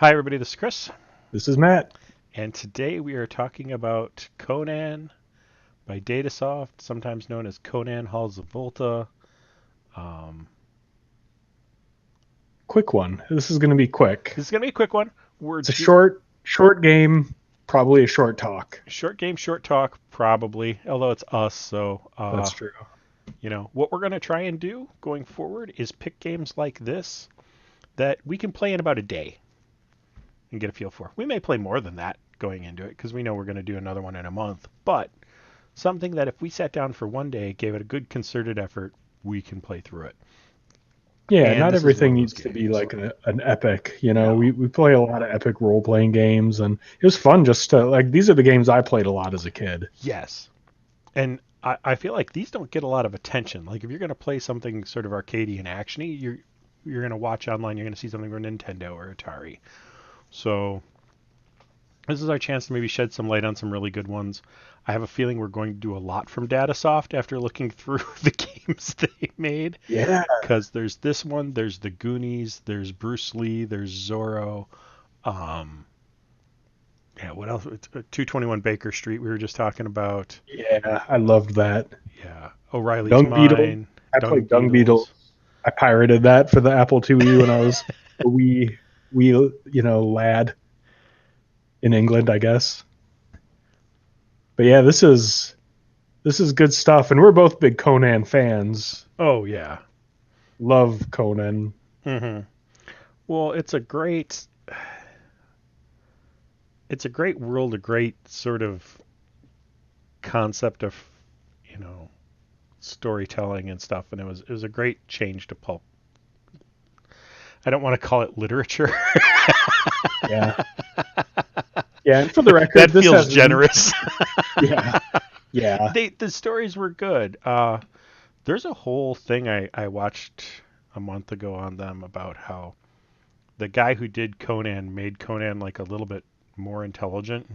Hi, everybody. This is Chris, This is Matt. and today we are talking about Conan by Datasoft, sometimes known as Conan Halls of Volta. Um, Quick one. This is going to be quick. this is gonna be a quick one. We're It's a do- short game, probably a short talk. Short game, short talk, probably. Although it's us, so That's true. what we're gonna try and do going forward is pick games like this that we can play in about a day and get a feel for. We may play more than that going into it because we know we're gonna do another one in a month, but something that if we sat down for one day, gave it a good concerted effort, we can play through it. Yeah, And not this is one everything of those needs to be games. like an epic. No. We play a lot of epic role playing games, and it was fun just to like. These are the games I played a lot as a kid. Yes. And I feel like these don't get a lot of attention. Like if you're going to play something sort of arcadey and actiony, you're going to watch online, you're going to see something from Nintendo or Atari. So this is our chance to maybe shed some light on some really good ones. I have a feeling we're going to do a lot from Datasoft after looking through the games they made. Yeah, Because there's this one, there's the Goonies, there's Bruce Lee, there's Zorro. Um, yeah, what else? 221 Baker Street, we were just talking about. yeah, I loved that. Yeah, O'Reilly's Dung Beetle. Mine, I Dung played Dung Beetle. Beetles. I pirated that for the Apple IIe when I was a wee lad in England, I guess. But yeah, this is good stuff, and we're both big Conan fans. Oh yeah. Love Conan. hmm Well, it's a great world, a great sort of concept of you know storytelling and stuff, and it was a great change to pulp. I don't want to call it literature. Yeah, yeah. And for the record, That this feels has generous. yeah, yeah. The stories were good. There's a whole thing I watched a month ago on them about how the guy who did Conan made Conan like a little bit more intelligent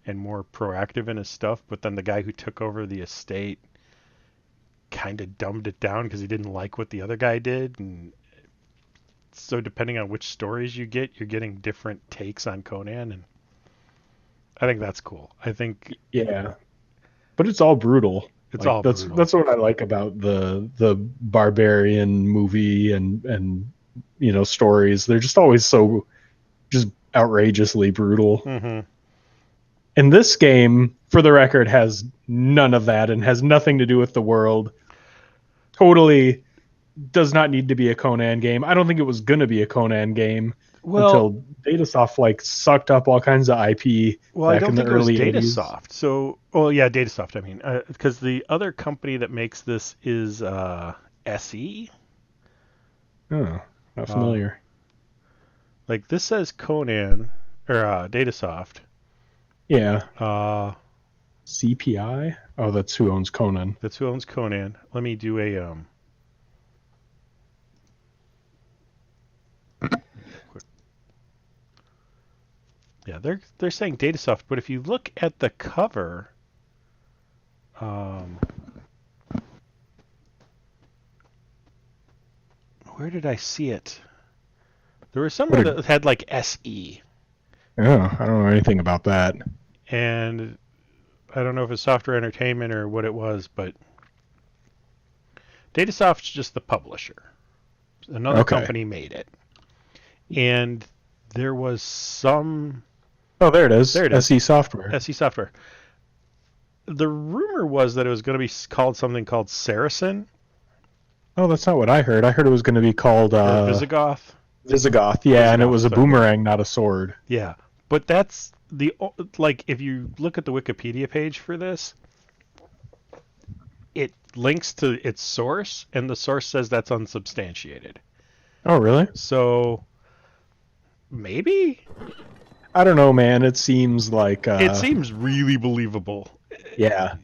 and more proactive in his stuff, but then the guy who took over the estate kind of dumbed it down because he didn't like what the other guy did, and so depending on which stories you get, you're getting different takes on Conan, and I think that's cool. I think Yeah, but it's all brutal. it's Like all brutal. that's what I like about the barbarian movie and stories. They're just always so just outrageously brutal. hmm And this game, for the record, has none of that and has nothing to do with the world. Totally does not need to be a Conan game. I don't think it was gonna be a Conan game Well, until Datasoft like sucked up all kinds of IP I back don't in the think it was early '80s. Datasoft. So, well, yeah, Datasoft. I mean, because the other company that makes this is SE. Oh, not Uh, familiar. like this says Conan or Datasoft. Yeah, Uh, CPI. Oh, that's who owns Conan. that's who owns Conan. Let me do a quick. Yeah, they're saying Datasoft, but if you look at the cover, um, where did I see it? There was What somewhere a that had like SE, oh, I don't know anything about that. and I don't know if it's Software Entertainment or what it was, but Datasoft's just the publisher. Another Okay. company made it, and there was some. Oh, there it There is. it is. SE Software. SE Software. The rumor was that it was going to be called something called Saracen Oh, that's not what I heard. I heard it was going to be called or Visigoth. Visigoth. Yeah, and it Visigoth, was a sorry. boomerang, not a sword. Yeah, but that's the like if you look at the Wikipedia page for this, it links to its source, and the source says that's unsubstantiated. Oh, really? So maybe I don't know, man. It seems like it seems really believable. yeah,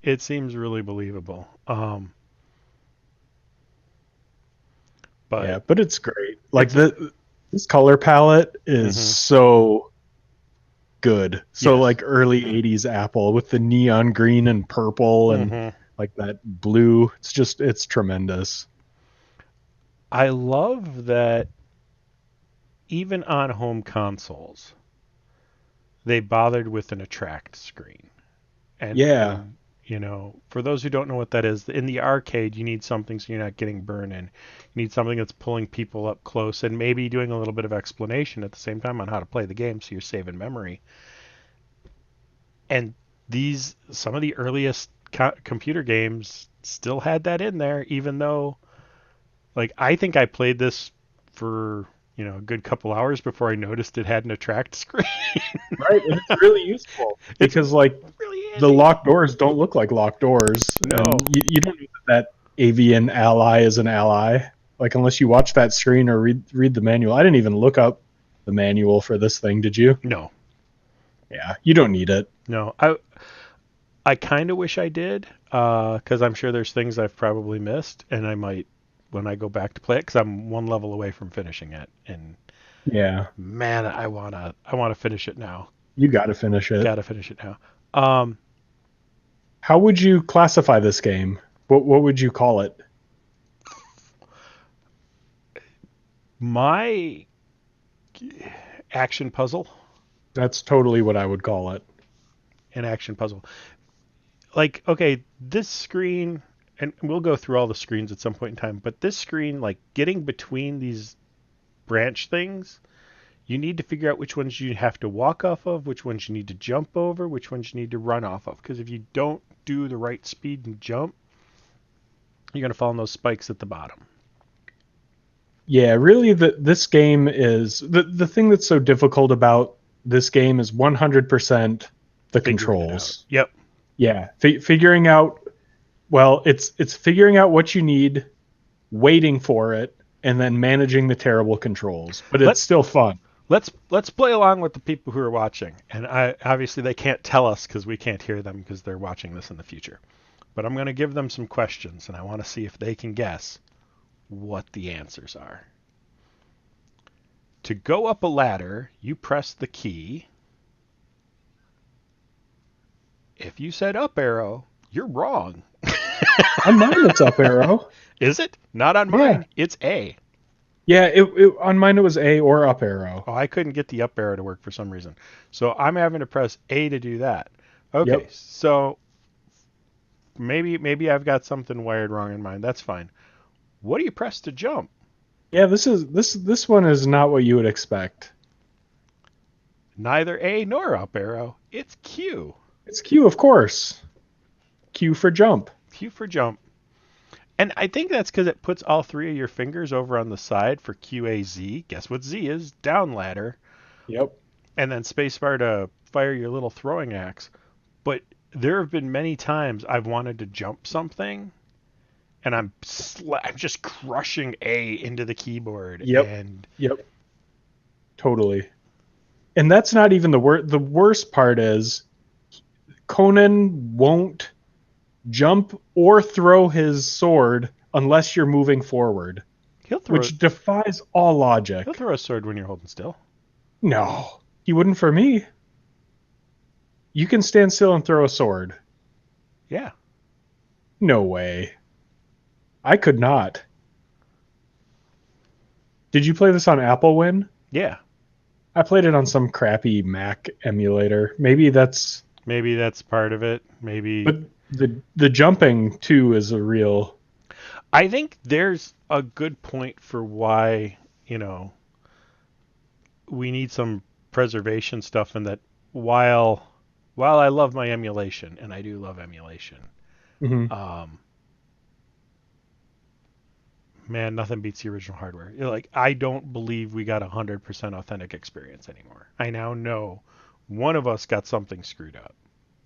It seems really believable. yeah, But but it's great. Like it's a this color palette is hmm so good. So yes. like early '80s Apple with the neon green and purple and hmm like that blue. It's tremendous. I love that even on home consoles, they bothered with an attract screen. Yeah. And for those who don't know what that is, in the arcade, you need something so you're not getting burned in. You need something that's pulling people up close and maybe doing a little bit of explanation at the same time on how to play the game so you're saving memory. And some of the earliest computer games still had that in there, even though, like, I think I played this for, a good couple hours before I noticed it had an attract screen. Right, and it's really useful It's because like really the handy. locked doors don't look like locked doors, No, and you don't know that avian ally is an ally, like unless you watch that screen or read the manual. I didn't even look up the manual for this thing. Did you? no, Yeah, you don't need it. no. I kind of wish I did, because I'm sure there's things I've probably missed, and I might when I go back to play it, because I'm one level away from finishing it, and Yeah, man, I wanna finish it now. you got to finish it. Gotta finish it now. Um, How would you classify this game? What would you call it? my action puzzle, That's totally what I would call it. an action puzzle. Like, okay, this screen, and we'll go through all the screens at some point in time, but this screen, like getting between these branch things, you need to figure out which ones you have to walk off of, which ones you need to jump over, which ones you need to run off of. Because if you don't do the right speed and jump, you're going to fall in those spikes at the bottom. Yeah, really, this game is the thing that's so difficult about this game is 100% the Figuring it out. controls. Yep. Yeah, figuring out. Well, it's figuring out what you need, waiting for it, and then managing the terrible controls. But it's Let still fun. let's play along with the people who are watching. And obviously they can't tell us because we can't hear them because they're watching this in the future. But I'm going to give them some questions, and I want to see if they can guess what the answers are. To go up a ladder, you press the key. If you said up arrow, you're wrong. On mine, it's up arrow. Is it? Not on Yeah, mine. It's A. yeah. On mine it was A or up arrow. Oh, I couldn't get the up arrow to work for some reason. So I'm having to press A to do that. Okay, Yep. so maybe I've got something wired wrong in mine. That's fine. What do you press to jump? Yeah. This one is not what you would expect. Neither A nor up arrow. It's Q. It's Q, of course. Q for jump. Q for jump. And I think that's because it puts all three of your fingers over on the side for QAZ. Guess what Z is? Down ladder. Yep. And then spacebar to fire your little throwing axe. But there have been many times I've wanted to jump something, and I'm just crushing A into the keyboard. Yep. And Yep. Totally. And that's not even the worst. The worst part is Conan won't jump or throw his sword unless you're moving forward, he'll throw which defies all he'll logic. throw a sword when you're holding still. No, he wouldn't for me. You can stand still and throw a sword. Yeah. No way. I could not. Did you play this on Apple Win? Yeah. I played it on some crappy Mac emulator. Maybe that's. Maybe that's part of it. Maybe. But the jumping too is a real. I think there's a good point for why, we need some preservation stuff, and that while I love my emulation, and I do love emulation, Mhm. um, man, nothing beats the original hardware. Like, I don't believe we got 100% authentic experience anymore. I now know one of us got something screwed up.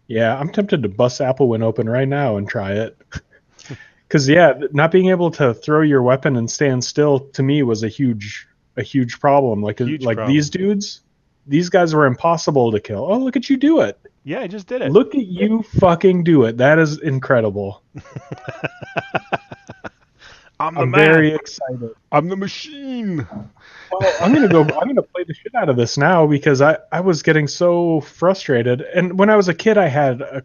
Yeah, I'm tempted to bust Apple Win open right now and try it. Because yeah, not being able to throw your weapon and stand still to me was a huge problem. Huge Like problem. these dudes, these guys were impossible to kill. Oh, look at you do it! Yeah, I just did it. Look at you fucking do it. That is incredible. I'm the I'm man. very excited. I'm the machine. Well, I'm gonna play the shit out of this now because I was getting so frustrated. And when I was a kid, I had the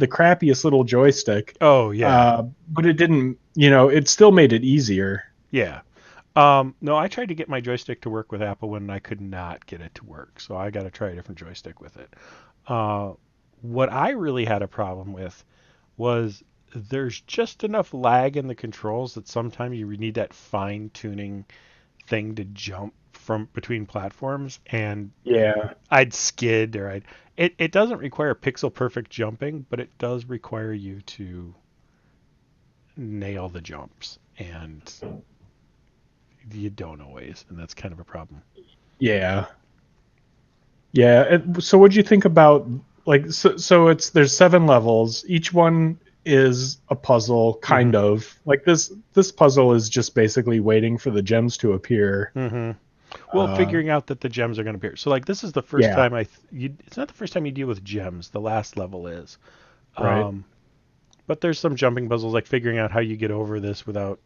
crappiest little joystick. Oh yeah. But it didn't, it still made it easier. Yeah. No, I tried to get my joystick to work with Apple when I could not get it to work, so I got to try a different joystick with it. Uh, what I really had a problem with was there's just enough lag in the controls that sometimes you need that fine tuning thing to jump from between platforms, and Yeah. I'd skid or I'd. It doesn't require pixel perfect jumping, but it does require you to nail the jumps, and you don't always, and that's kind of a problem. Yeah. Yeah. So what'd you think about like so it's there's 7 levels. Each one is a puzzle, Mm-hmm. kind of. Like this puzzle is just basically waiting for the gems to appear. Mm-hmm. Well, Uh figuring out that the gems are going to appear. So, like, this is the first yeah, time it's not the first time you deal with gems. The last level is. right. Um, but there's some jumping puzzles, like figuring out how you get over this without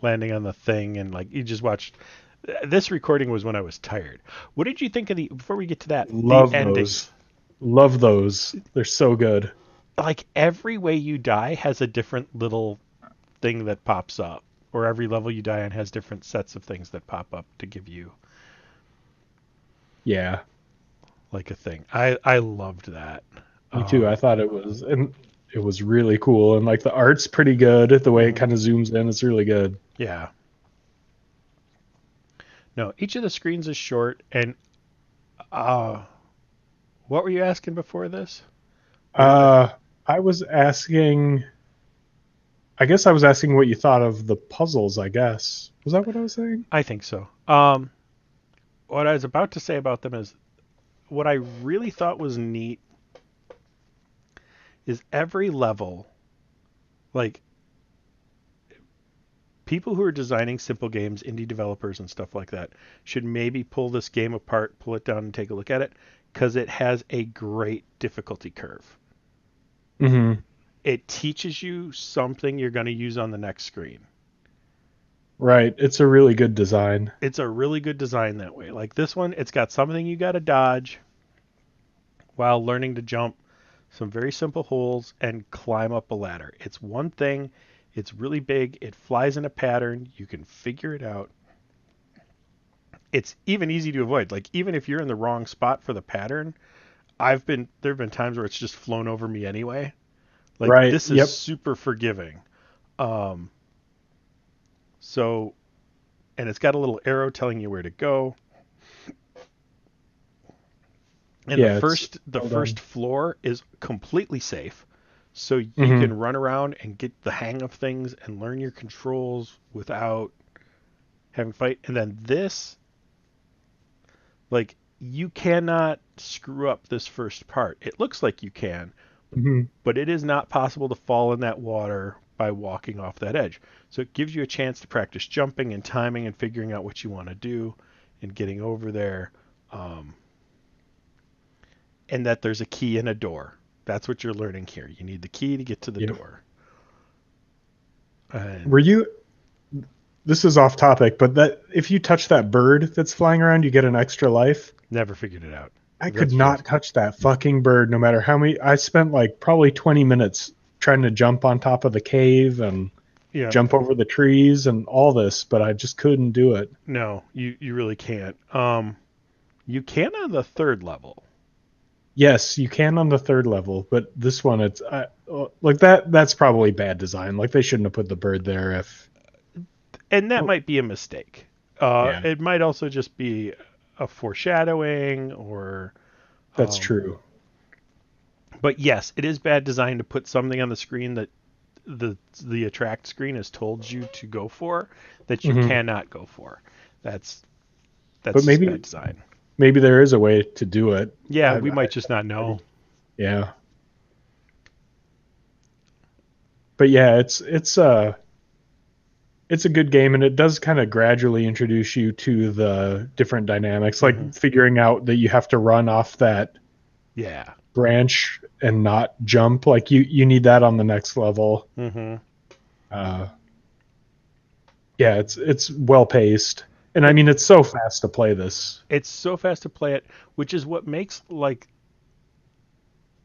landing on the thing, and like you just watched. This recording was when I was tired. What did you think of the? Before we get to that, the Love those. endings. Love those. They're so good. Like every way you die has a different little thing that pops up, or every level you die on has different sets of things that pop up to give you Yeah. like a thing. I loved that. Me too. I Um, thought it was really cool, and like the art's pretty good. The way it mhm. kind of zooms in, it's really good. Yeah. No, each of the screens is short. And uh, what were you asking before this? What did I? Uh, I was asking. I guess I was asking what you thought of the puzzles. I guess was that what I was saying? I think so. What I was about to say about them is what I really thought was neat is every level, like people who are designing simple games, indie developers and stuff like that, should maybe pull this game apart, pull it down, and take a look at it because it has a great difficulty curve. Hmm. It teaches you something you're going to use on the next screen. Right. It's a really good design. It's a really good design that way. Like this one, it's got something you got to dodge while learning to jump some very simple holes and climb up a ladder. It's one thing, it's really big, it flies in a pattern, you can figure it out. It's even easy to avoid. Like even if you're in the wrong spot for the pattern, there've been times where it's just flown over me anyway. Like Right. this is Yep. super forgiving. Um so and it's got a little arrow telling you where to go. And Yeah. It's the well first done. floor is completely safe. So you Hmm. can run around and get the hang of things and learn your controls without having to fight. And then this, like, you cannot screw up this first part. It looks like you can, Hmm. but it is not possible to fall in that water by walking off that edge. So it gives you a chance to practice jumping and timing and figuring out what you want to do and getting over there. Um, and that there's a key in a door. That's what you're learning here. You need the key to get to the Yep. door. And Were you? This is off topic, but that if you touch that bird that's flying around, you get an extra life. never figured it out. I could That's true. not touch that fucking bird no matter how many. I spent like probably 20 minutes trying to jump on top of the cave and Yeah. jump over the trees and all this, but I just couldn't do it. No, you really can't. You can on the third level. Yes, you can on the 3rd level, but this one, like that. That's probably bad design. Like they shouldn't have put the bird there. If And that well, might be a mistake. yeah, It might also just be a foreshadowing or that's um, true. but yes, it is bad design to put something on the screen that the attract screen has told you to go for that you Hmm. cannot go for. That's But that's just bad maybe design. there is a way to do it. Yeah, we might just not know. Yeah, but yeah, it's a good game, and it does kind of gradually introduce you to the different dynamics, Hmm. like figuring out that you have to run off that Yeah. branch and not jump. Like you need that on the next level. Hmm. Uh, yeah, it's well paced, and I And mean it's so fast to play this. it's so fast to play it, which is what makes like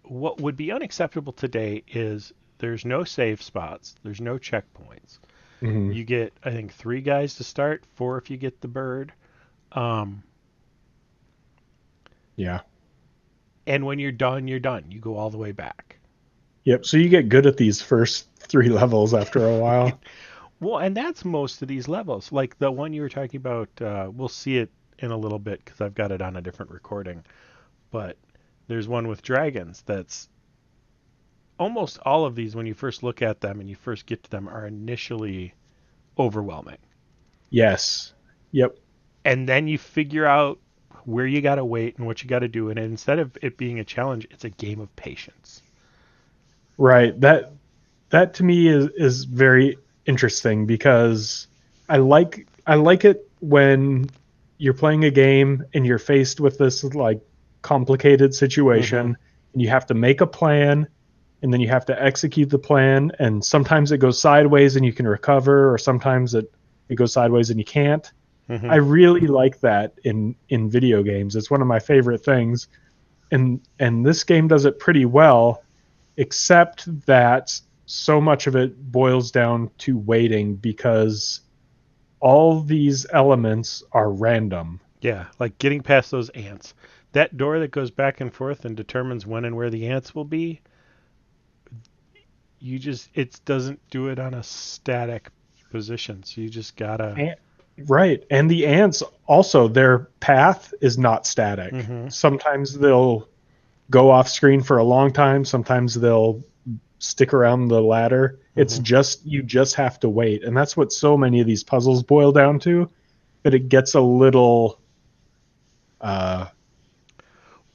what would be unacceptable today is there's no save spots, there's no checkpoints. Hmm. You get, I think, 3 guys to start, 4 if you get the bird. Um, Yeah. and when you're done, you're done. You go all the way back. Yep. So you get good at these first 3 levels after a while. Well, and that's most of these levels. Like the one you were talking about, we'll see it in a little bit because I've got it on a different recording. But there's one with dragons that's almost all of these, when you first look at them and you first get to them, are initially overwhelming. Yes. Yep. And then you figure out where you got to wait and what you got to do. And instead of it being a challenge, it's a game of patience. Right. That to me is very interesting because I like it when you're playing a game and you're faced with this like complicated Mm-hmm. situation and you have to make a plan and then you have to execute the plan and sometimes it goes sideways and you can recover or sometimes it goes sideways and you can't. Mm-hmm. I really like that in video games. It's one of my favorite things and this game does it pretty well, except that so much of it boils down to waiting because all these elements are random. Yeah, like getting past those ants. That door that goes back and forth and determines when and where the ants will be, it doesn't do it on a static position. So you just gotta. And, right. And the ants also, their path is not static. Mm-hmm. Sometimes they'll go off screen for a long time, sometimes they'll stick around the ladder. It's Mm-hmm. just, you just have to wait. And that's what so many of these puzzles boil down to, that it gets a little uh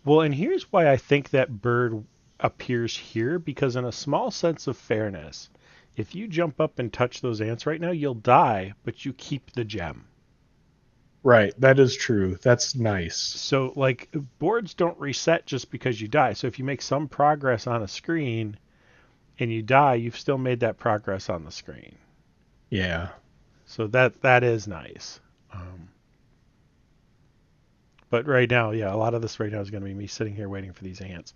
Well, and here's why I think that bird appears here, because in a small sense of fairness, if you jump up and touch those ants right now, you'll die, but you keep the gem. right, that is true. That's nice. So, like, boards don't reset just because you die. So, if you make some progress on a screen and you die, you've still made that progress on the screen. Yeah. So that is nice. Um, but right now, yeah, a lot of this right now is going to be me sitting here waiting for these ants.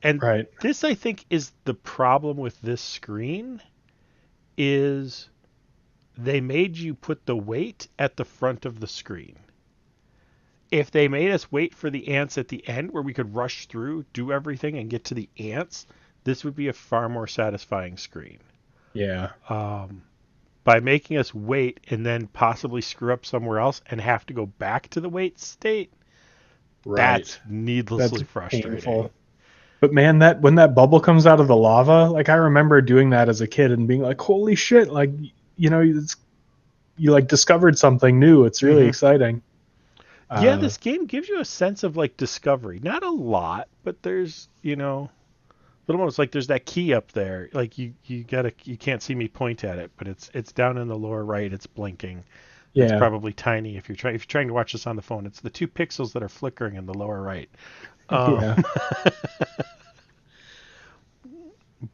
And Right. this, I think, is the problem with this screen is they made you put the weight at the front of the screen. If they made us wait for the ants at the end where we could rush through, do everything, and get to the ants, this would be a far more satisfying screen. Yeah. Um, by making us wait and then possibly screw up somewhere else and have to go back to the wait state, that's Right. That's needlessly frustrating. painful. But man, that when that bubble comes out of the lava, like I remember doing that as a kid and being like, "Holy shit, like you like discovered something new. It's really Hmm. exciting." Yeah, Uh this game gives you a sense of like discovery. Not a lot, but there's, little moments like there's that key up there. Like you can't see me point at it, but it's down in the lower right. It's blinking. It's yeah. probably tiny if you're trying to watch this on the phone. It's the 2 pixels that are flickering in the lower right. Um, Yeah.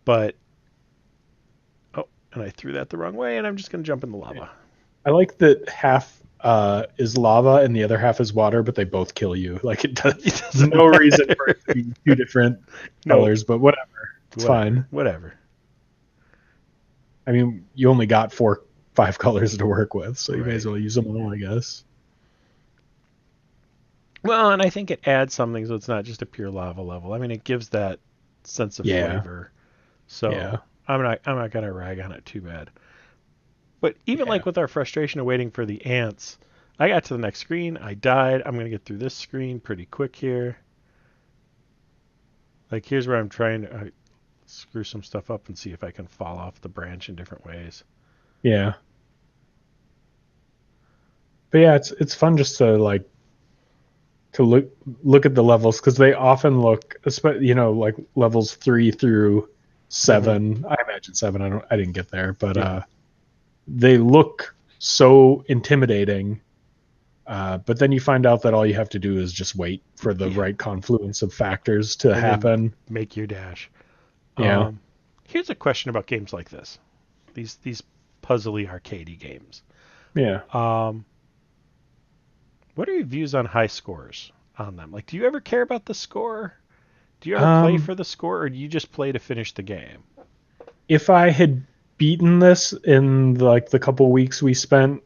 but oh, and I threw that the wrong way, and I'm just gonna jump in the lava. I like that half is lava and the other half is water, but they both kill you. Like it does It doesn't no reason for it to matter. be two different Nope. colors, but whatever. It's Whatever. fine. Whatever. I mean, you only got 5 colors to work with, so you may as Right. well use them all, I guess. Well, and I think it adds something so it's not just a pure lava level. I mean, it gives that sense of Yeah. flavor. So Yeah. I'm not gonna rag on it too bad. But even Yeah. like with our frustration of waiting for the ants, I got to the next screen. I died. I'm gonna get through this screen pretty quick here. Like here's where I'm trying to screw some stuff up and see if I can fall off the branch in different ways. Yeah. But yeah, it's fun just to like to look at the levels because they often look, like levels 3 through Hmm. 7. I imagine 7. I didn't get there, but Yeah. they look so intimidating. But then you find out that all you have to do is just wait for the Yeah. right confluence of factors to And then happen. make your dash. Yeah. Um, Here's a question about games like this. These puzzly arcadey games. Yeah. Um, what are your views on high scores on them? Like, do you ever care about the score? Do you ever play Um, for the score, or do you just play to finish the game? if I had beaten this in like the couple weeks we spent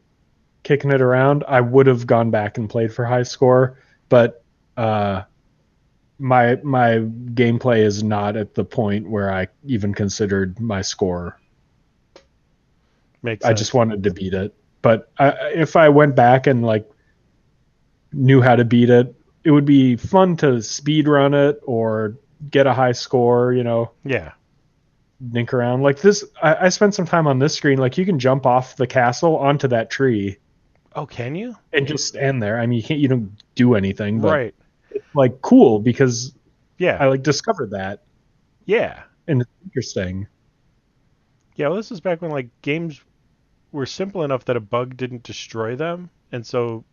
kicking it around, I would have gone back and played for high score, but my gameplay is not at the point where I even considered my score. Makes I sense. just wanted to beat it. But if I went back and like knew how to beat it, it would be fun to speed run it or get a high score, Yeah. nink around. Like this, I spent some time on this screen. Like you can jump off the castle onto that tree Oh, can you? and just stand there. I mean, you don't do anything, but Right. it's like cool because Yeah. I like discovered that Yeah. and it's interesting. Yeah. Well, this is back when like games were simple enough that a bug didn't destroy them, and so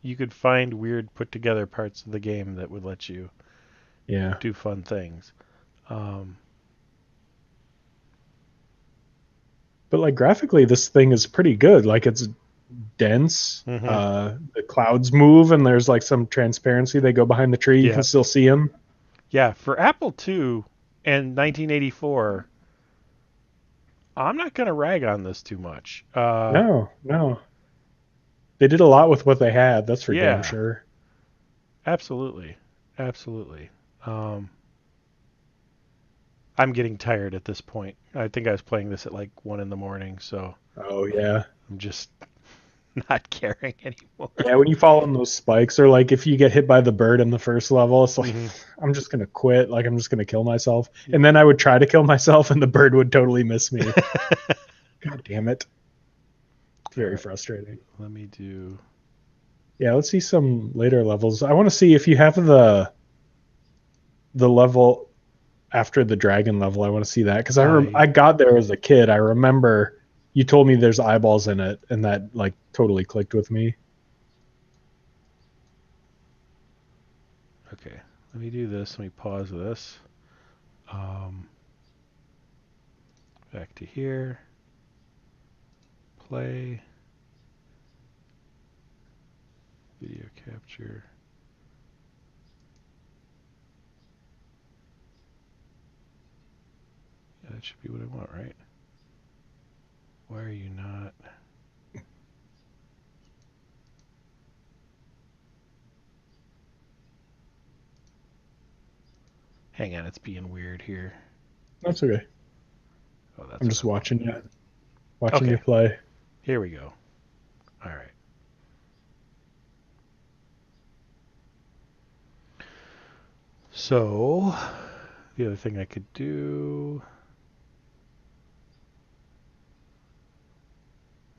you could find weird put together parts of the game that would let you Yeah. do fun things. Um, But like graphically, this thing is pretty good. Like it's dense. mhm. The clouds move and there's like some transparency. They go behind the tree. You can Yeah. still see them. Yeah. For Apple II and 1984, I'm not gonna rag on this too much. No, no. They did a lot with what they had. That's for damn Yeah. sure. Absolutely. Absolutely. Um, I'm getting tired at this point. I think I was playing this at like 1 in the morning, so Oh yeah. I'm just not caring anymore. Yeah, when you fall on those spikes, or like if you get hit by the bird in the first level, it's like Hmm. I'm just gonna quit. Like I'm just gonna kill myself, and then I would try to kill myself, and the bird would totally miss me. God damn it! It's All very right, frustrating. let me do. Yeah, let's see some later levels. I want to see if you have the level after the dragon level. I want to see that because I I got there as a kid. I remember you told me there's eyeballs in it, and that like totally clicked with me. Okay. Let me do this. Let me pause this. Um, back to here. Play. Video capture. Yeah, that should be what I want, right? Why are you not? Hang on, it's being weird here. That's okay. Oh, I'm that's what just I want. watching you Okay, play. here we go. All right. So, the other thing I could do.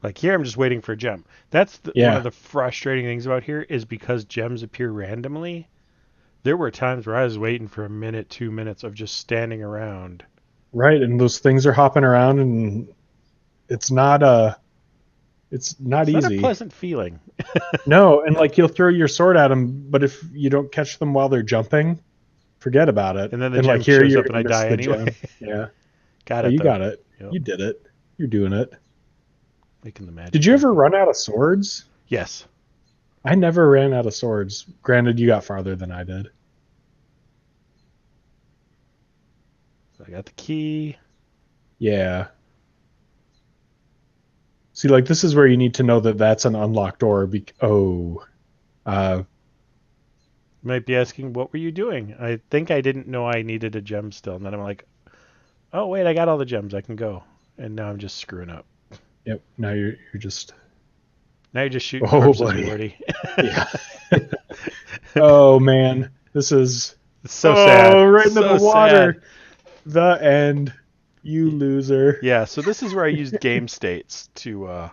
Like here, I'm just waiting for a gem. That's one of Yeah, the frustrating things about here is because gems appear randomly. There were times where I was waiting for a minute, 2 minutes of just standing around. right. And those things are hopping around, and it's not it's not It's not a easy. pleasant feeling. No, and like you'll throw your sword at them, but if you don't catch them while they're jumping, forget about it. And then the And like gem here, shows you're up and gonna I miss die the anyway. gem. Yeah. Got Oh, it you though. got it. Yep. You did it. You're doing it. Making the Did magic you ever happen. run out of swords? Yes. I never ran out of swords. Granted, you got farther than I did. So I got the key. Yeah. See, like this is where you need to know that that's an unlocked door. Uh, You might be asking, what were you doing? I think I didn't know I needed a gem still. And then I'm like, oh, wait, I got all the gems. I can go. And now I'm just screwing up. yep. Now you're just. Now you're just shooting Oh, corpses, buddy. Morty. Yeah. Oh man, this is. It's so Oh, sad. right into the So sad. water. The end. You loser. Yeah, so this is where I used game states to,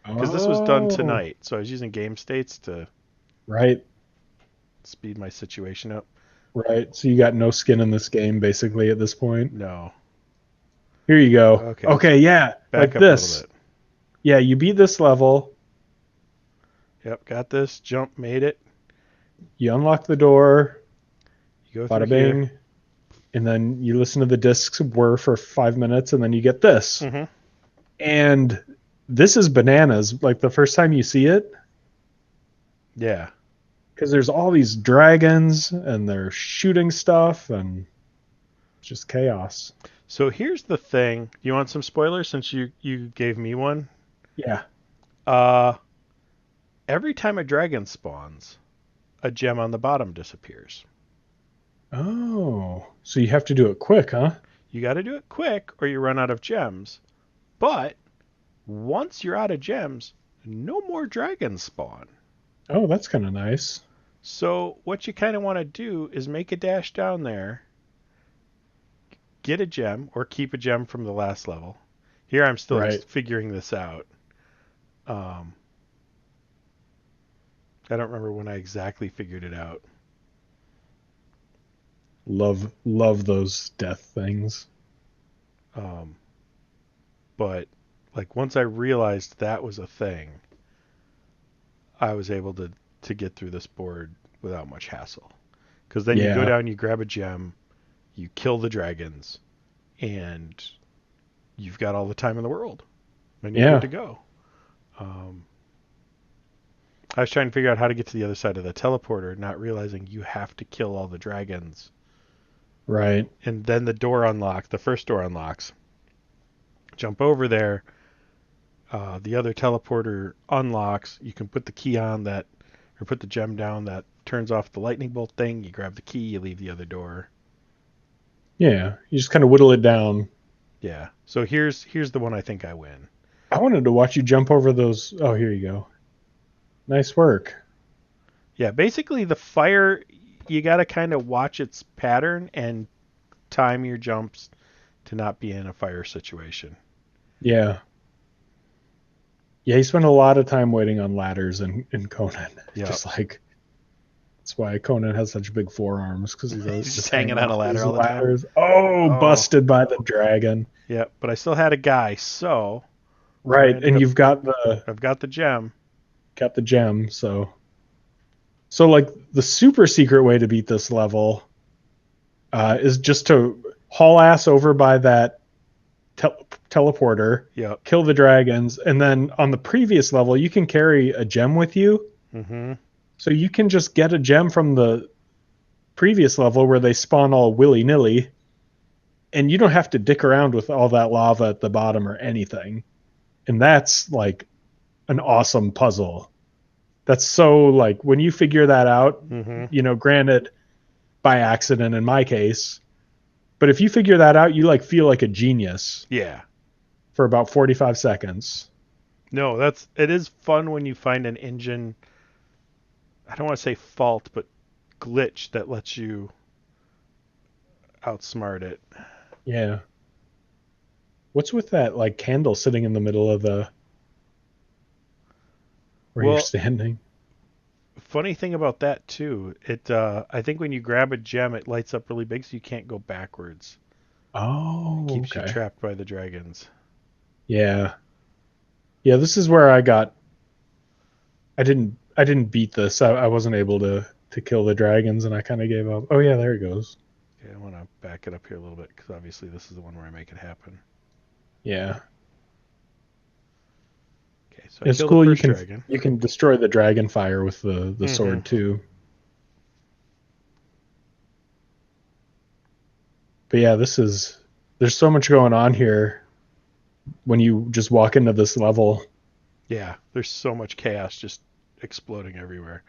because this was done Oh, tonight. So I was using game states to right, speed my situation up. right. So you got no skin in this game, basically, at this point. No. Here you go. Okay, let's Okay, yeah, back like up a little this. bit. Yeah, you beat this level. Yep, got this. Jump, made it. You unlock the door. You go through Bada here. bing. And then you listen to the discs whir for 5 minutes, and then you get this. Mm-hmm. And this is bananas. Like the first time you see it, Yeah. because there's all these dragons and they're shooting stuff and it's just chaos. So here's the thing. You want some spoilers since you gave me one? Yeah. Uh, every time a dragon spawns, a gem on the bottom disappears. Oh, so you have to do it quick, huh? You got to do it quick or you run out of gems. But once you're out of gems, no more dragons spawn. Oh, that's kind of nice. So what you kind of want to do is make a dash down there, get a gem or keep a gem from the last level. Here I'm still Right. figuring this out. Um, I don't remember when I exactly figured it out. Love those death things. Um, but like once I realized that was a thing, I was able to get through this board without much hassle. Because then you go Yeah. down, you grab a gem, you kill the dragons, and you've got all the time in the world, and you're good Yeah. to go. Um, I was trying to figure out how to get to the other side of the teleporter, not realizing you have to kill all the dragons. Right. And then the door unlocks, the first door unlocks. Jump over there. The other teleporter unlocks. You can put the key on that, or put the gem down that turns off the lightning bolt thing. You grab the key, you leave the other door. Yeah. You just kind of whittle it down. Yeah. So here's the one I think I win. I wanted to watch you jump over those. Oh, here you go. Nice work. Yeah, basically the fire you got to kind of watch its pattern and time your jumps to not be in a fire situation. Yeah. Yeah, he spent a lot of time waiting on ladders in Conan. Yeah. Just like that's why Conan has such big forearms because he's always He's just just hanging hanging on a off ladder these all the time. ladders. Oh, Oh, busted by the dragon. yeah, but I still had a guy, so I Right, ended and up I've got the gem. got the gem. So like the super secret way to beat this level is just to haul ass over by that teleporter, Yep. kill the dragons, and then on the previous level you can carry a gem with you. Mhm. So you can just get a gem from the previous level where they spawn all willy nilly, and you don't have to dick around with all that lava at the bottom or anything. And that's like an awesome puzzle. That's so like when you figure that out, Mhm. granted by accident in my case, but if you figure that out, you like feel like a genius Yeah. for about 45 seconds. No, it is fun when you find an engine, I don't want to say fault, but glitch that lets you outsmart it. Yeah. What's with that like candle sitting in the middle of the where you're Well, standing? funny thing about that too, it I think when you grab a gem it lights up really big so you can't go backwards. It Oh, keeps you okay. trapped by the dragons. Yeah. Yeah, this is where I didn't beat this. I wasn't able to kill the dragons and I kind of gave up. Oh yeah, there it goes. Okay, I want to back it up here a little bit because obviously this is the one where I make it happen. Yeah. Okay, so I It's kill the cool first dragon. you can destroy the dragon fire with the Mm-hmm. sword too. But yeah, there's so much going on here when you just walk into this level. Yeah, there's so much chaos just exploding everywhere.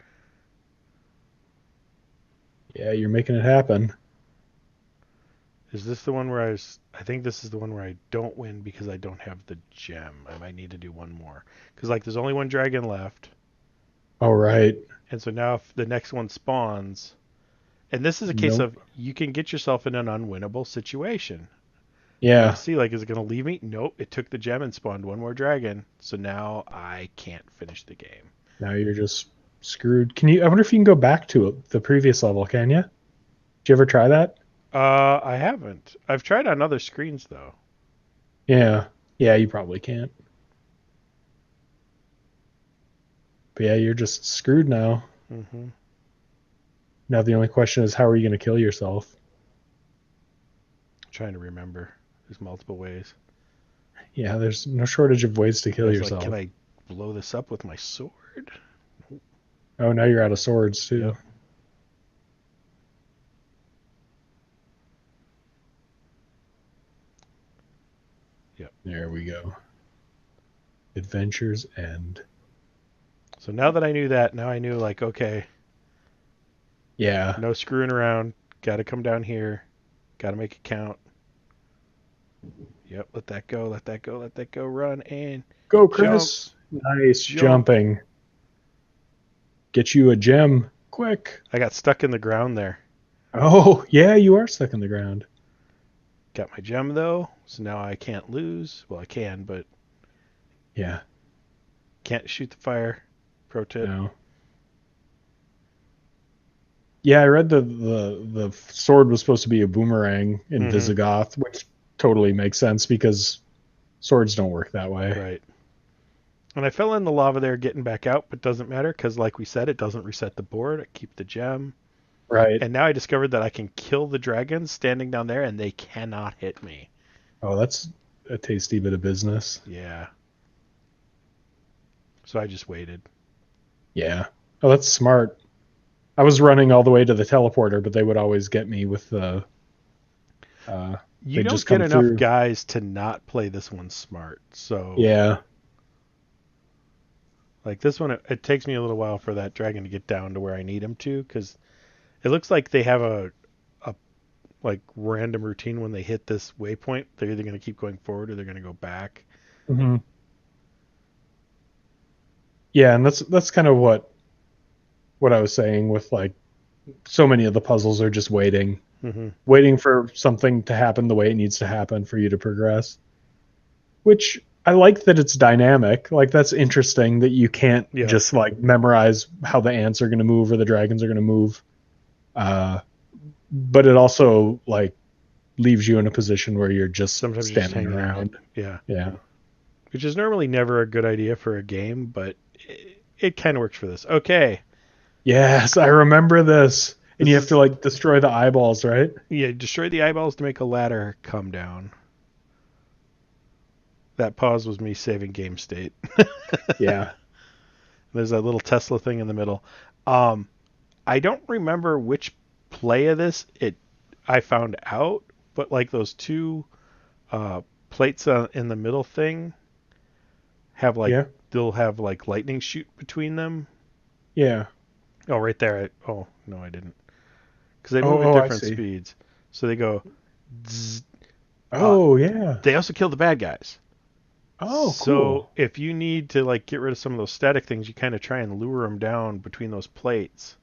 Yeah, you're making it happen. Is this the one where I think this is the one where I don't win because I don't have the gem. I might need to do one more. Because, like, there's only one dragon left. All right. And so now if the next one spawns, and this is a case Nope. of you can get yourself in an unwinnable situation. You got to Yeah. see, like, is it going to leave me? Nope. It took the gem and spawned one more dragon. So now I can't finish the game. Now you're just screwed. I wonder if you can go back to the previous level, can you? Did you ever try that? I haven't. I've tried on other screens, though. Yeah. Yeah, you probably can't. But yeah, you're just screwed now. Mm-hmm. Now the only question is how are you going to kill yourself? Trying to remember. There's multiple ways. Yeah, there's no shortage of ways to I kill was like, can yourself. I blow this up with my sword? Oh, now you're out of swords too. Yep. There we go. Adventures End. So now that I knew that, now I knew like, okay, Yeah. no screwing around. Got to come down here. Got to make it count. Yep, let that go, let that go, let that go. Run and Go, jump, Chris. Nice jump. jumping. Get you a gem. Quick. I got stuck in the ground there. Oh, yeah, you are stuck in the ground. Got my gem though, so now I can't lose. Well, I can, but Yeah. can't shoot the fire. Pro tip. No. Yeah, I read the sword was supposed to be a boomerang in Mm-hmm. Visigoth, which totally makes sense because swords don't work that way. Right. And I fell in the lava there getting back out, but doesn't matter because, like we said, it doesn't reset the board. I keep the gem. Right. And now I discovered that I can kill the dragons standing down there and they cannot hit me. Oh, that's a tasty bit of business. Yeah. So I just waited. Yeah. Oh, that's smart. I was running all the way to the teleporter, but they would always get me with the. Uh, You they'd don't just get come enough through. guys to not play this one smart. So, Yeah. like this one, it takes me a little while for that dragon to get down to where I need him to because it looks like they have a like random routine when they hit this waypoint. They're either going to keep going forward or they're going to go back. Hmm. Yeah, and that's kind of what I was saying with like so many of the puzzles are just Mm-hmm. waiting for something to happen the way it needs to happen for you to progress. Which I like that it's dynamic. Like that's interesting that you can't Yep. just like memorize how the ants are going to move or the dragons are going to move. Uh, but it also like leaves you in a position where you're just Sometimes you're just standing hanging out. around. Yeah. Yeah. Which is normally never a good idea for a game, but it kind of works for this. Okay. Yes, I remember this. And you This have to is, like destroy the eyeballs, right? yeah, destroy the eyeballs to make a ladder come down. That pause was me saving game state. Yeah. There's that little Tesla thing in the middle. Um, I don't remember which play of this I found out, but like those two plates in the middle thing have like Yeah. they'll have like lightning shoot between them. Yeah. Oh, right there. Oh no, I didn't, because they Oh, move at oh, I different see. speeds. So they go. Zzz. Uh, Oh, yeah. they also kill the bad guys. Oh, So cool. if you need to like get rid of some of those static things, you kind of try and lure them down between those plates,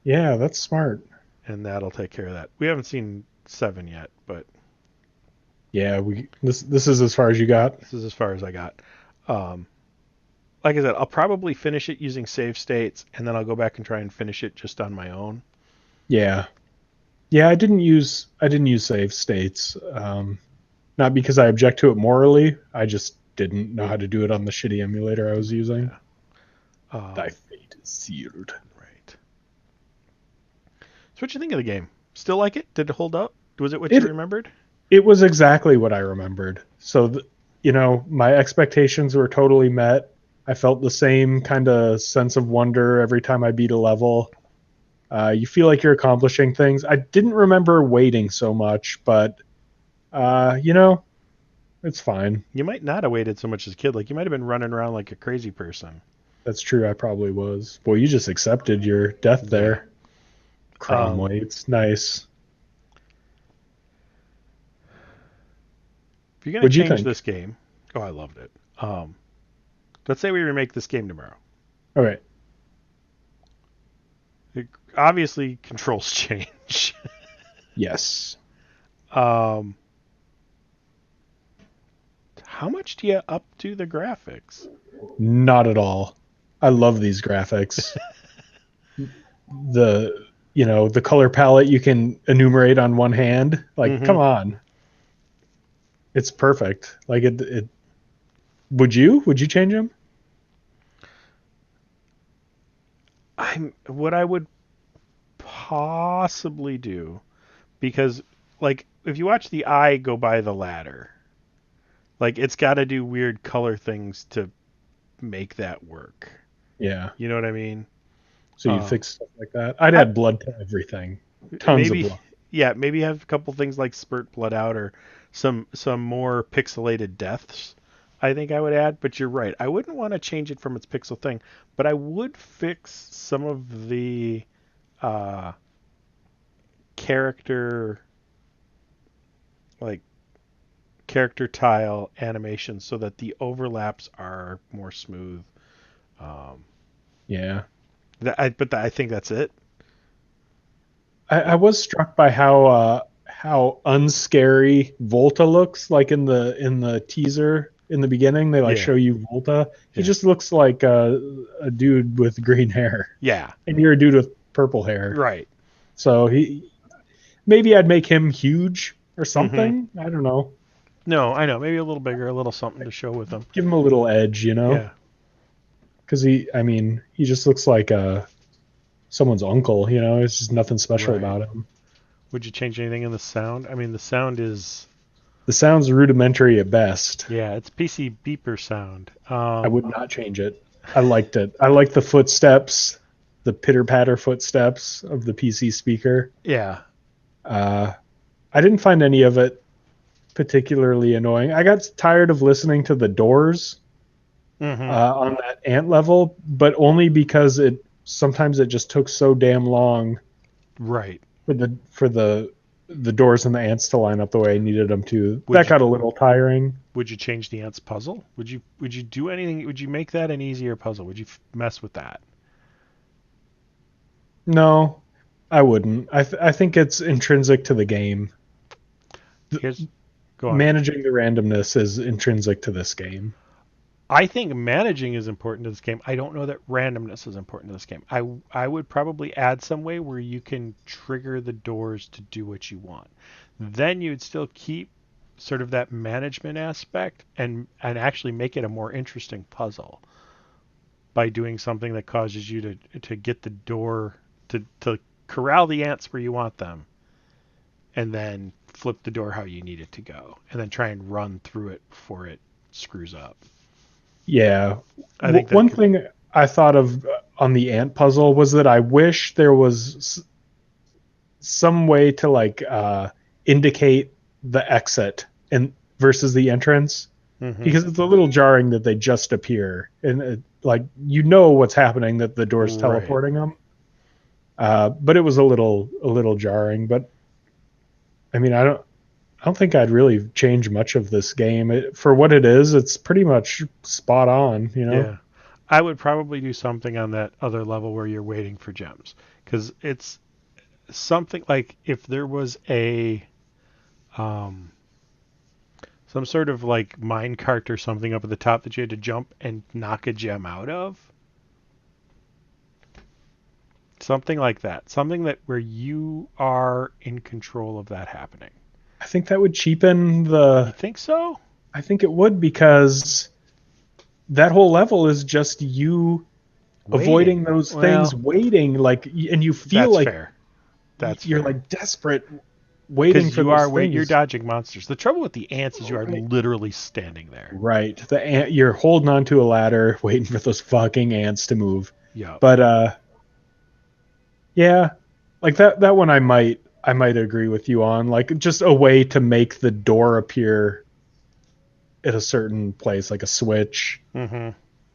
Yeah, that's smart. and that'll take care of that. We haven't seen 7 yet, but Yeah, we this is as far as you got. this is as far as I got. Um, like I said, I'll probably finish it using save states, and then I'll go back and try and finish it just on my own. Yeah. Yeah, I didn't use save states. Not because I object to it morally. I just didn't know how to do it on the shitty emulator I was using. Yeah. Thy fate is sealed. Right. So what you think of the game? Still like it? Did it hold up? Was it what you It remembered? it was exactly what I remembered. So my expectations were totally met. I felt the same kind of sense of wonder every time I beat a level. You feel like you're accomplishing things. I didn't remember waiting so much, but uh, you know, it's fine. You might not have waited so much as a kid. Like you might have been running around like a crazy person. That's true. I probably was. Boy, you just accepted your death Yeah. there. Crom Um, weights. Nice. if you're gonna What'd you change think? this game, oh, I loved it. Let's say we remake this game tomorrow. All right. It, obviously, controls change. Yes. um, how much do you up to the graphics? Not at all. I love these graphics. The color palette you can enumerate on one hand. Like, Mm-hmm. come on. It's perfect. Like it would you change them? I'm what I would possibly do because, like, if you watch the eye go by the ladder, like it's got to do weird color things to make that work. Yeah. You know what I mean? So you Um, fix stuff like that. I'd I add blood to everything. Tons of maybe blood. yeah, maybe have a couple things like spurt blood out or some more pixelated deaths. I think I would add, but you're right. I wouldn't want to change it from its pixel thing, but I would fix some of the uh, character like character tile animations so that the overlaps are more smooth. Um, Yeah. I think that's it. I was struck by how unscary Volta looks. Like in the teaser in the beginning, they like Yeah, show you Volta. He yeah, just looks like a dude with green hair, yeah. and you're a dude with purple hair. Right. So he maybe I'd make him huge or Mm-hmm. something. I don't know. No, I know. Maybe a little bigger, a little something to show with them. Give him a little edge, you know? Yeah. Because I mean, he just looks like someone's uncle. You know, it's just nothing special Right. about him. Would you change anything in the sound? I mean, the sound is, The sound's rudimentary at best. yeah, it's PC beeper sound. I would not change it. I liked it. I like the footsteps, the pitter patter footsteps of the PC speaker. Yeah. Uh, I didn't find any of it particularly annoying. I got tired of listening to the doors Mm-hmm. on that ant level, but only because it sometimes it just took so damn long Right. for the doors and the ants to line up the way I needed them to. Would That you got a little tiring. would you change the ants puzzle? Would you do anything? Would you make that an easier puzzle? Would you mess with that? No, I wouldn't. I think it's intrinsic to the game. Here's Go on. Managing the randomness is intrinsic to this game. I think managing is important to this game. I don't know that randomness is important to this game. I would probably add some way where you can trigger the doors to do what you want. Then you'd still keep sort of that management aspect and actually make it a more interesting puzzle by doing something that causes you to get the door to corral the ants where you want them and then flip the door how you need it to go and then try and run through it before it screws up. Yeah. I think that One could. thing I thought of on the ant puzzle was that I wish there was some way to like indicate the exit and versus the entrance Hmm. because it's a little jarring that they just appear and like you know what's happening that the door's Right. teleporting them. But it was a little jarring. But I mean, I don't think I'd really change much of this game. For what it is, it's pretty much spot on, you know? Yeah. I would probably do something on that other level where you're waiting for gems because it's something like if there was a um, some sort of like mine cart or something up at the top that you had to jump and knock a gem out of. Something like that. Something that where you are in control of that happening. I think that would cheapen You think so? I think it would because that whole level is just you avoiding Waiting. those things, Well, waiting like, and you feel that's like fair. That's you're fair. like desperate waiting Because for you those are wait, you're things. dodging monsters. The trouble with the ants is you are Right. literally standing there. Right. The ant, you're holding onto a ladder, waiting for those fucking ants to move. Yup. But yeah, like that one I might agree with you on. Like just a way to make the door appear at a certain place, like a switch. Mm-hmm.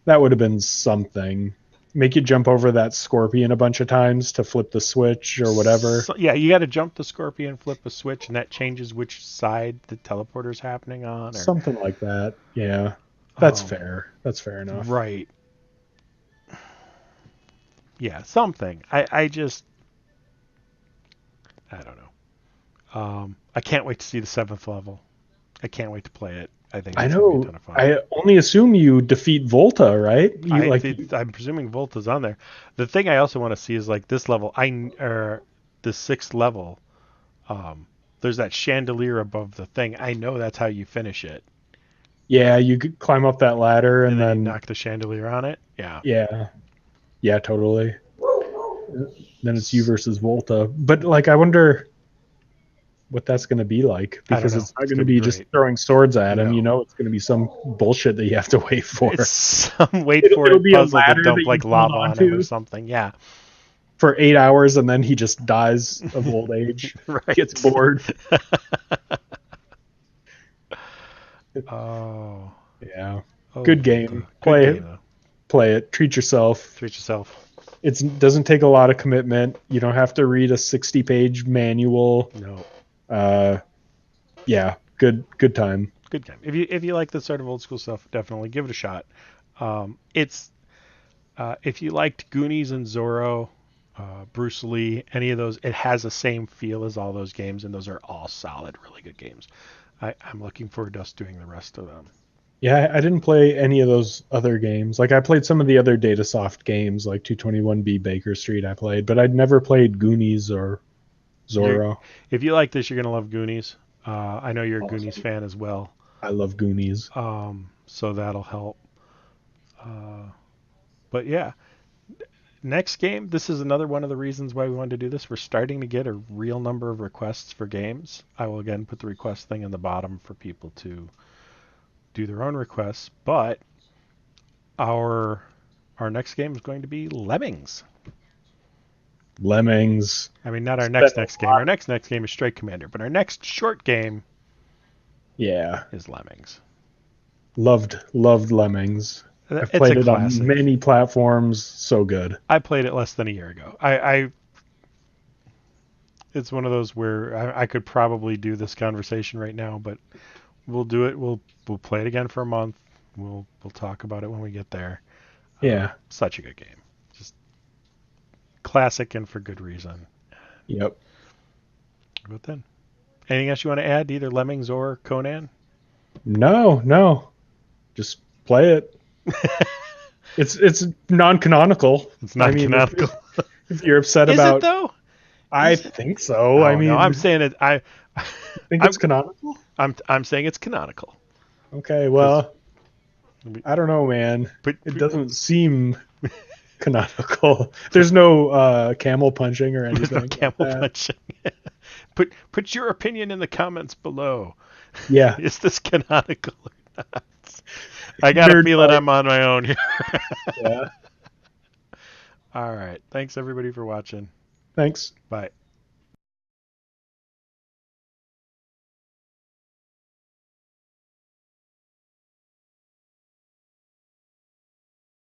That would have been something. Make you jump over that scorpion a bunch of times to flip the switch or whatever. So, yeah, you got to jump the scorpion, flip a switch, and that changes which side the teleporter's happening on. Or Something like that. Yeah. That's um, fair. That's fair enough. right, yeah, something. I don't know. I can't wait to see the seventh level. I can't wait to play it. I think I it's gonna be a know. ton of fun. I only assume you defeat Volta, right? You I'm presuming Volta's on there. The thing I also want to see is like this level. Or the sixth level. Um, there's that chandelier above the thing. I know that's how you finish it, yeah, you could climb up that ladder and and then you then knock the chandelier on it. Yeah. yeah, yeah, totally. Then it's you versus Volta. But like, I wonder what that's going to be like I don't because know. it's not It's going to gonna be be just great. throwing swords at him. You No. know, it's going to be some bullshit that you have to wait It's for. some wait for It'll it be a puzzle to ladder dump that you like hold lava on on him or to. something. Yeah. for 8 hours and then he just dies of old age. Gets Right. bored. Oh, Yeah. oh, Good Volta. game. Good Play game it. though. Play it. Treat yourself. Treat yourself. It doesn't take a lot of commitment. You don't have to read a 60-page manual. No, Uh, yeah, good time. good game. If you like this sort of old school stuff, definitely give it a shot. It's if you liked Goonies and Zorro, Bruce Lee, any of those, it has the same feel as all those games, and those are all solid, really good games. I'm looking forward to us doing the rest of them. Yeah, I didn't play any of those other games. Like I played some of the other Datasoft games, like 221B Baker Street. I played, but I'd never played Goonies or You, Zorro. if you like this, you're gonna love Goonies. I know you're a Goonies Awesome. fan as well, I love Goonies. so that'll help. Uh, but yeah, next game. This is another one of the reasons why we wanted to do this. We're starting to get a real number of requests for games. I will again put the request thing in the bottom for people to do their own requests. But our our next game is going to be Lemmings. Lemmings. I mean, not our Spent a next game. lot. Our next game is Strike Commander, but our next short game Yeah, is Lemmings. loved Lemmings. I've It's a played it on classic. many platforms. So good. I played it less than a year ago. I it's one of those where I could probably do this conversation right now, but we'll do it. We'll play it again for a month. We'll talk about it when we get there. Yeah. Such a good game, just classic and for good reason. Yep. But then, anything else you want to add, either Lemmings or Conan? No. Just play it. It's non-canonical. It's I not mean, canonical. if you're upset Is it about, though? I Is it? think so. I Oh no, I'm mean, saying it. think I'm it's canonical. I'm saying it's canonical Okay, because well, I don't know, man. put, It put doesn't seem canonical. There's no camel punching or there's no anything like camel that. punching. Put your opinion in the comments below. Yeah, Is this canonical or not? I got a nerd feeling fight. I'm on my own here. Yeah. All right. Thanks everybody for watching. Thanks. Bye.